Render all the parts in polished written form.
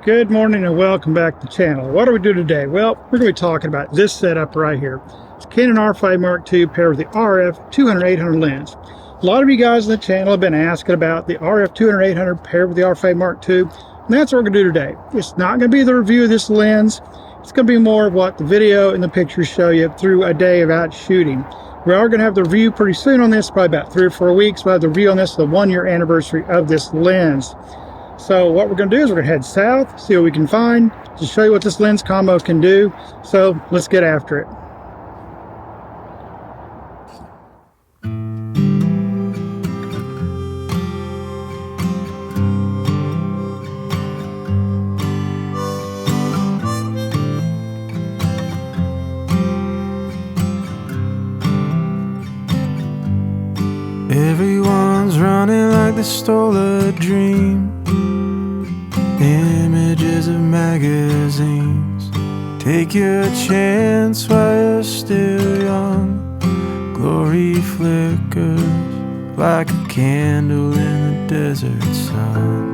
Good morning and welcome back to the channel. What do we do today? Well, we're going to be talking about this setup right here. It's Canon R5 MKII paired with the RF 200-800 lens. A lot of you guys on the channel have been asking about the RF 200-800 paired with the R5 MKII, and that's what we're going to do today. It's not going to be the review of this lens. It's going to be more of what the video and the pictures show you through a day of out shooting. We are going to have the review pretty soon on this, probably about 3 or 4 weeks. We'll have the review on this, the 1-year anniversary of this lens. So what we're going to do is we're going to head south, see what we can find, to show you what this lens combo can do. So let's get after it. Everyone's running like they stole a dream. Images of magazines. Take your chance while you're still young. Glory flickers like a candle in the desert sun.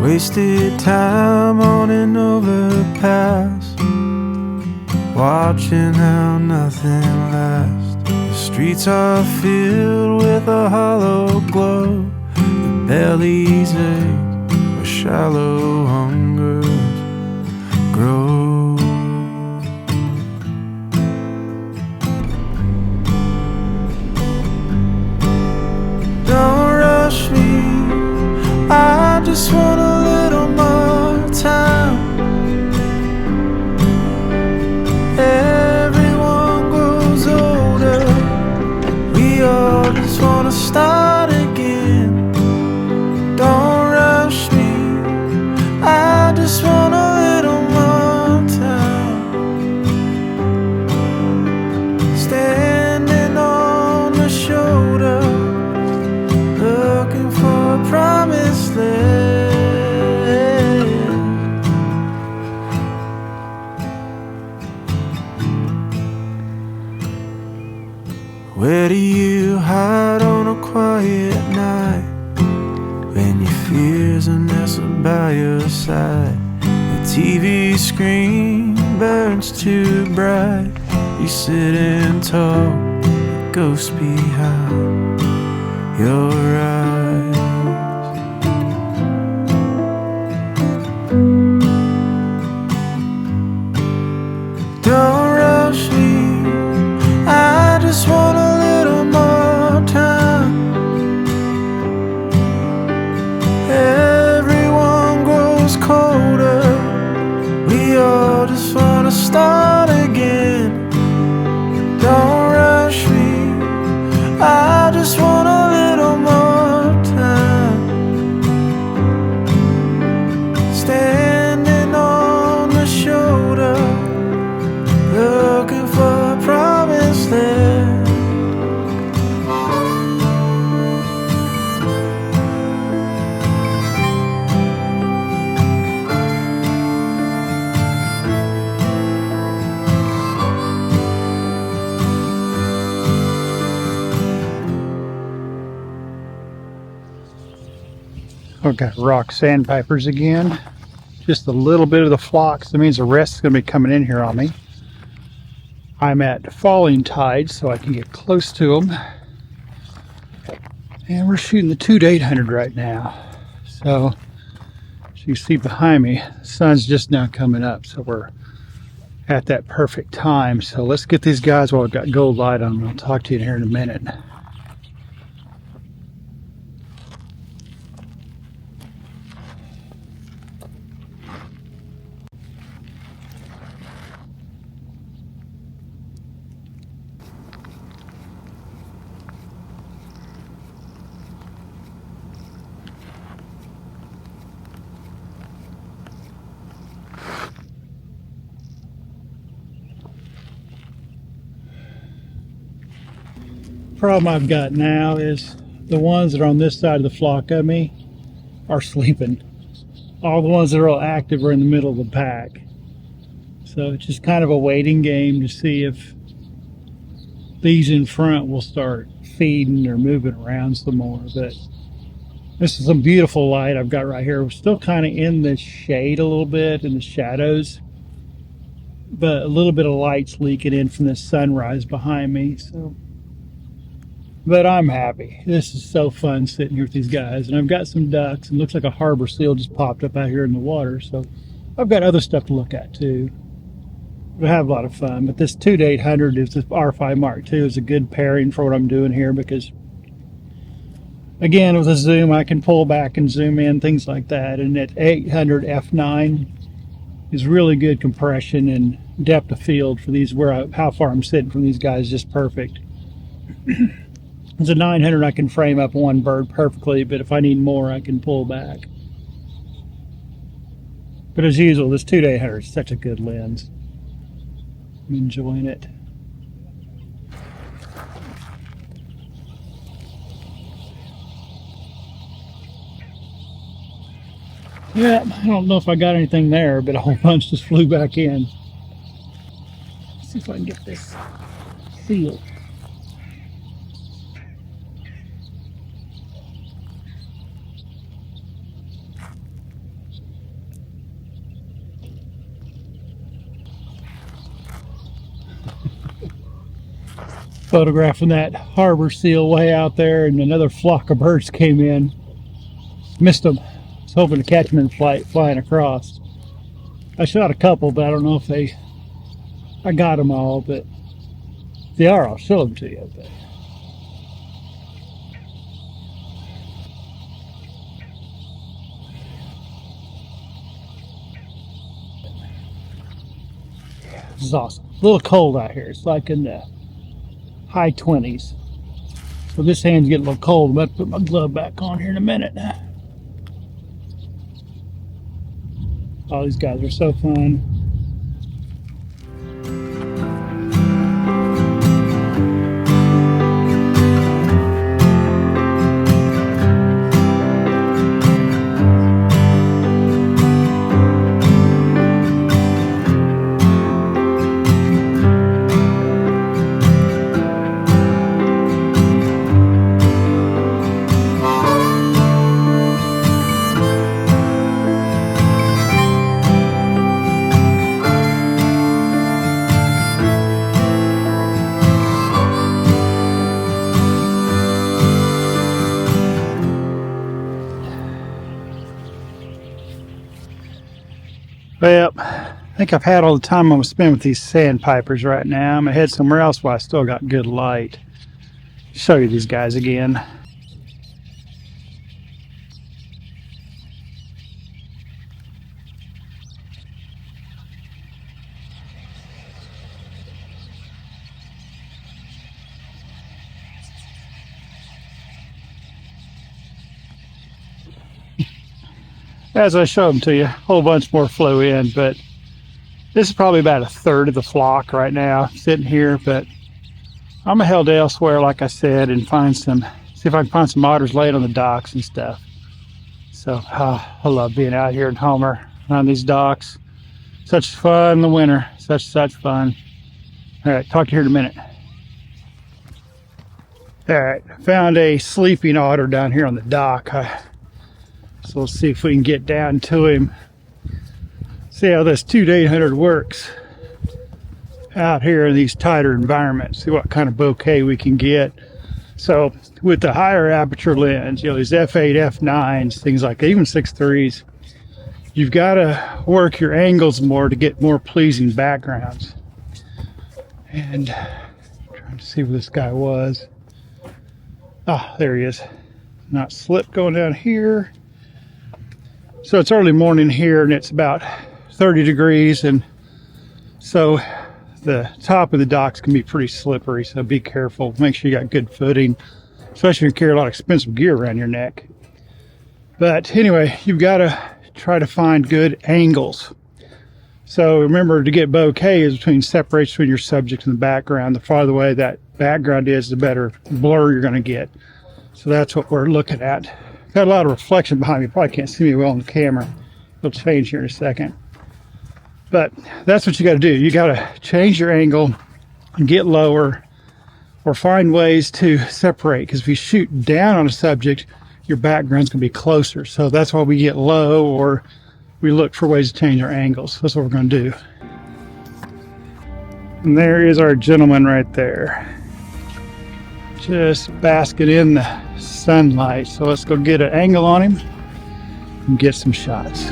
Wasted time on an overpass, watching how nothing lasts. The streets are filled with a hollow glow. The bellies ache where shallow hungers grow. Don't rush me, I just want a little more time. Everyone grows older, we all just wanna start again. Don't rush me, I just want a little more time. Standing on the shoulder, looking for a promised land. Where do you hide on a quiet night, when your fears are nestled by your side? The TV screen burns too bright. You sit and talk, a ghost behind your eyes. Don't rush me, I just want a little more time. Everyone grows colder, we all just wanna start again. Don't rush me, I just want a little more time. Standing on the shoulder, looking for a promised land. We've got rock sandpipers again. Just a little bit of the flocks. That means the rest is going to be coming in here on me. I'm at falling tide, so I can get close to them. And we're shooting the 2-800 right now. So, as you see behind me, the sun's just now coming up, so we're at that perfect time. So let's get these guys while we've got gold light on them. I'll talk to you here in a minute. Problem I've got now is the ones that are on this side of the flock of me are sleeping all the ones that are all active are in the middle of the pack. So it's just kind of a waiting game to see if these in front will start feeding or moving around some more. But this is some beautiful light I've got right here. We're still kind of in the shade a little bit, in the shadows, but a little bit of light's leaking in from the sunrise behind me. So, but I'm happy. This is so fun sitting here with these guys. And I've got some ducks, and looks like a harbor seal just popped up out here in the water. So I've got other stuff to look at too. We'll have a lot of fun. But this 2-800 is this R5 Mark II is a good pairing for what I'm doing here, because again, with a zoom, I can pull back and zoom in, things like that. And at 800 f9 is really good compression and depth of field for these, how far I'm sitting from these guys, just perfect. It's a 900, I can frame up one bird perfectly, but if I need more, I can pull back. But as usual, this 2-800 is such a good lens. I'm enjoying it. Yeah, I don't know if I got anything there, but a whole bunch just flew back in. Let's see if I can get this sealed. Photographing that harbor seal way out there, and another flock of birds came in. Missed them. I was hoping to catch them in flight, flying across. I shot a couple, but I don't know if I got them all, but if they are, I'll show them to you. But this is awesome. A little cold out here. It's like in the high 20s. So this hand's getting a little cold. I'm about to put my glove back on here in a minute. All these guys are so fun. Well, I think I've had all the time I'm going to spend with these sandpipers right now. I'm going to head somewhere else while I still got good light. Show you these guys again. As I show them to you, a whole bunch more flew in, but this is probably about a third of the flock right now sitting here. But I'm gonna head elsewhere, like I said, and see if I can find some otters laying on the docks and stuff. So I love being out here in Homer on these docks. Such fun in the winter, such fun. All right, talk to you here in a minute. All right, found a sleeping otter down here on the dock. So we'll see if we can get down to him. See how this 2-800 works out here in these tighter environments. See what kind of bouquet we can get. So with the higher aperture lens, you know, these f8, f9s, things like that, even 6.3s, you've got to work your angles more to get more pleasing backgrounds. And trying to see where this guy was. Ah, there he is. Not slip going down here. So it's early morning here, and it's about 30 degrees, and so the top of the docks can be pretty slippery, so be careful. Make sure you got good footing, especially if you carry a lot of expensive gear around your neck. But anyway, you've got to try to find good angles. So remember, to get bokeh is between separation between your subject and the background. The farther away that background is, the better blur you're going to get. So that's what we're looking at. Got a lot of reflection behind me. You probably can't see me well on the camera. It'll change here in a second. But that's what you got to do. You got to change your angle and get lower, or find ways to separate, because if you shoot down on a subject, your background's going to be closer. So that's why we get low, or we look for ways to change our angles. That's what we're going to do. And there is our gentleman right there, just basking in the sunlight. So let's go get an angle on him and get some shots.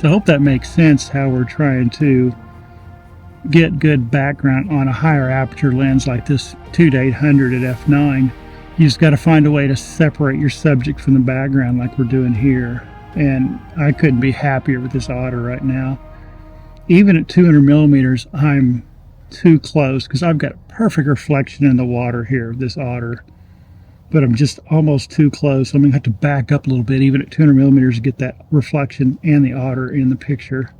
So I hope that makes sense, how we're trying to get good background on a higher aperture lens like this 2-800 at f9. You just got to find a way to separate your subject from the background like we're doing here. And I couldn't be happier with this Otter right now. Even at 200 millimeters, I'm too close because I've got a perfect reflection in the water here, this Otter. But I'm just almost too close. I'm going to have to back up a little bit, even at 200 millimeters, to get that reflection and the Otter in the picture.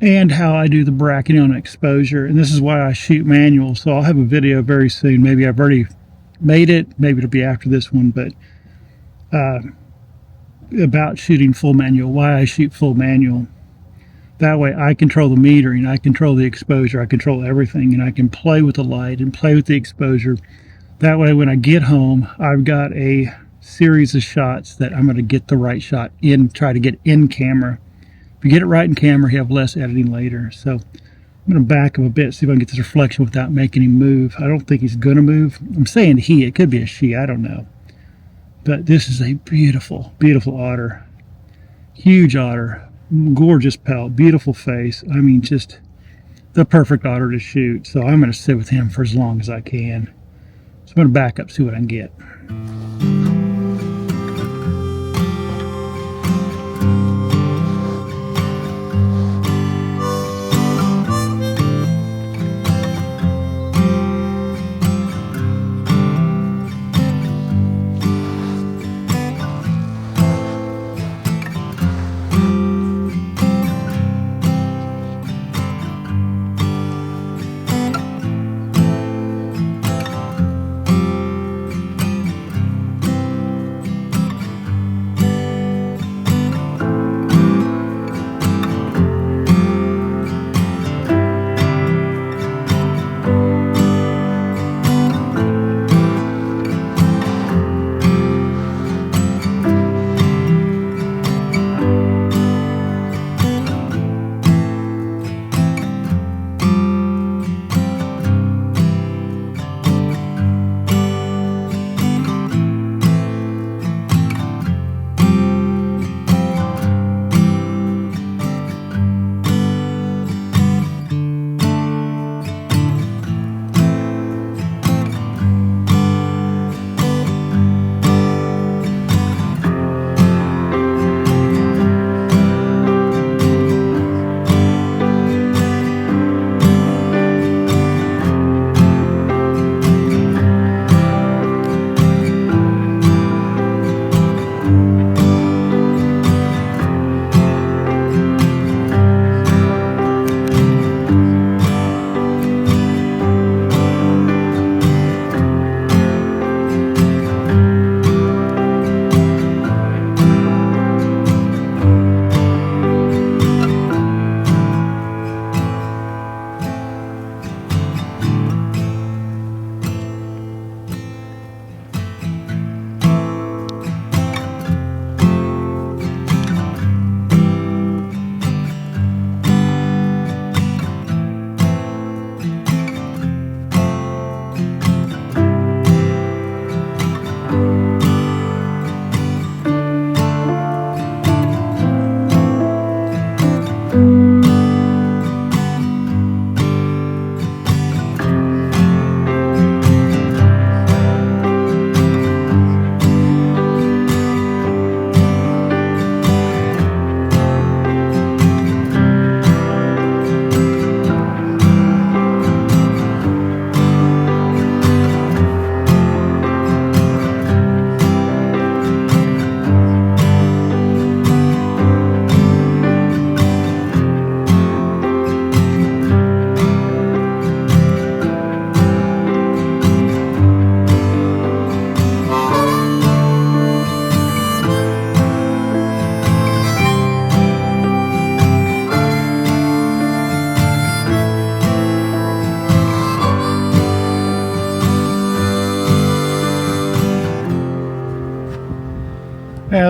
And how I do the bracketing on exposure. And this is why I shoot manual. So I'll have a video very soon. Maybe I've already made it. Maybe it'll be after this one. But about shooting full manual, why I shoot full manual. That way I control the metering, I control the exposure, I control everything, and I can play with the light and play with the exposure. That way when I get home, I've got a series of shots that I'm going to get the right shot in, try to get in camera. If you get it right in camera, you have less editing later. So I'm going to back him a bit, see if I can get this reflection without making him move. I don't think he's going to move. I'm saying he, it could be a she, I don't know. But this is a beautiful, beautiful otter. Huge otter, gorgeous pelt, beautiful face. I mean, just the perfect otter to shoot. So I'm going to sit with him for as long as I can. So I'm going to back up, see what I can get.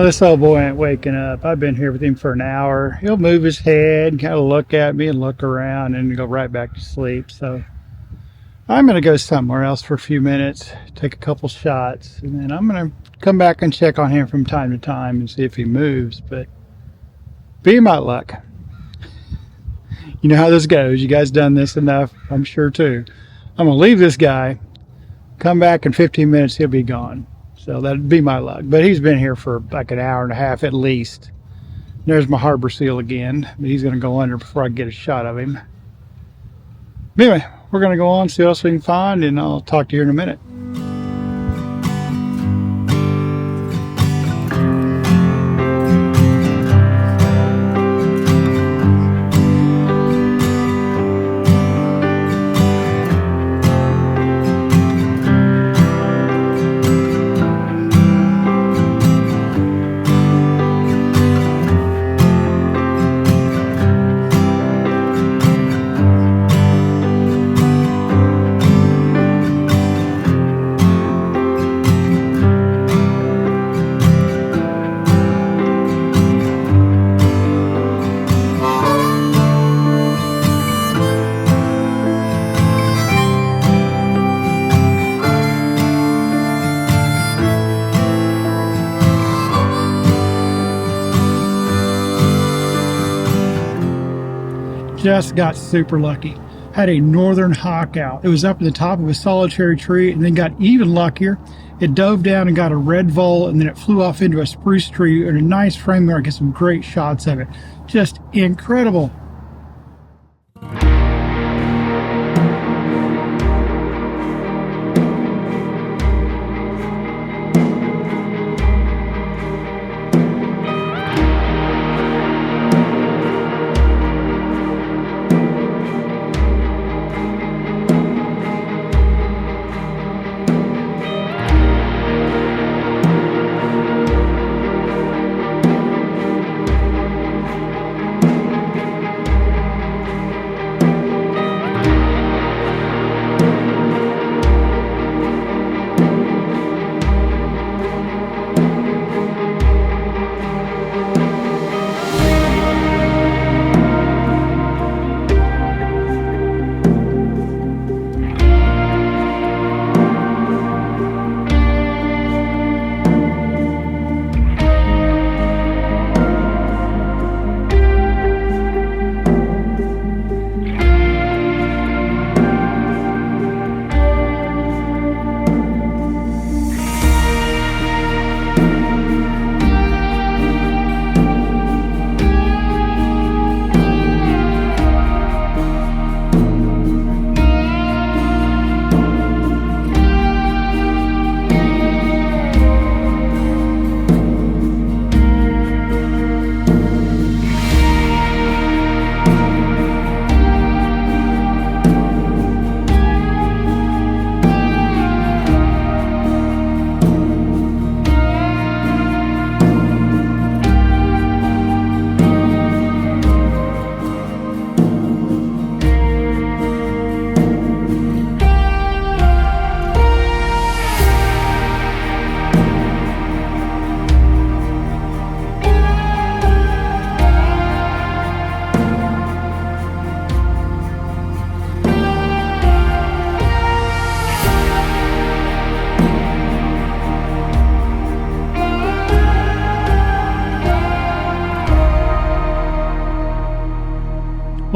this old boy ain't waking up. I've been here with him for an hour. He'll move his head, kind of look at me and look around and go right back to sleep. So I'm going to go somewhere else for a few minutes, take a couple shots, and then I'm going to come back and check on him from time to time and see if he moves. But be my luck. You know how this goes. You guys done this enough, I'm sure too. I'm going to leave this guy, come back in 15 minutes, he'll be gone. So that'd be my luck. But he's been here for like an hour and a half at least. There's my harbor seal again. But he's going to go under before I get a shot of him. But anyway, we're going to go on, see what else we can find, and I'll talk to you in a minute. Just got super lucky. Had a northern hawk out. It was up at the top of a solitary tree and then got even luckier. It dove down and got a red vole, and then it flew off into a spruce tree in a nice frame where I get some great shots of it. Just incredible.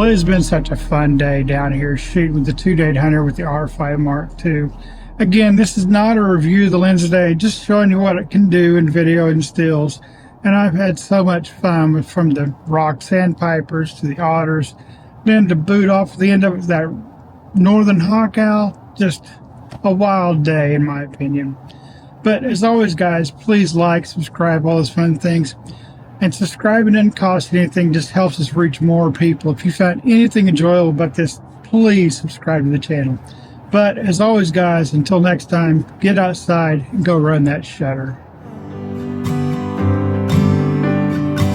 Well, it's been such a fun day down here shooting with the 2-800 with the R5 MKII. Again, this is not a review of the lens today, just showing you what it can do in video and stills. And I've had so much fun with, from the rock sandpipers to the otters, then to boot off the end of that northern hawk owl. Just a wild day in my opinion. But as always, guys, please like, subscribe, all those fun things. And subscribing doesn't cost anything, just helps us reach more people. If you found anything enjoyable about this, please subscribe to the channel. But as always, guys, until next time, get outside and go run that shutter.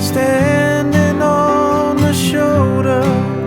Standing on the shoulder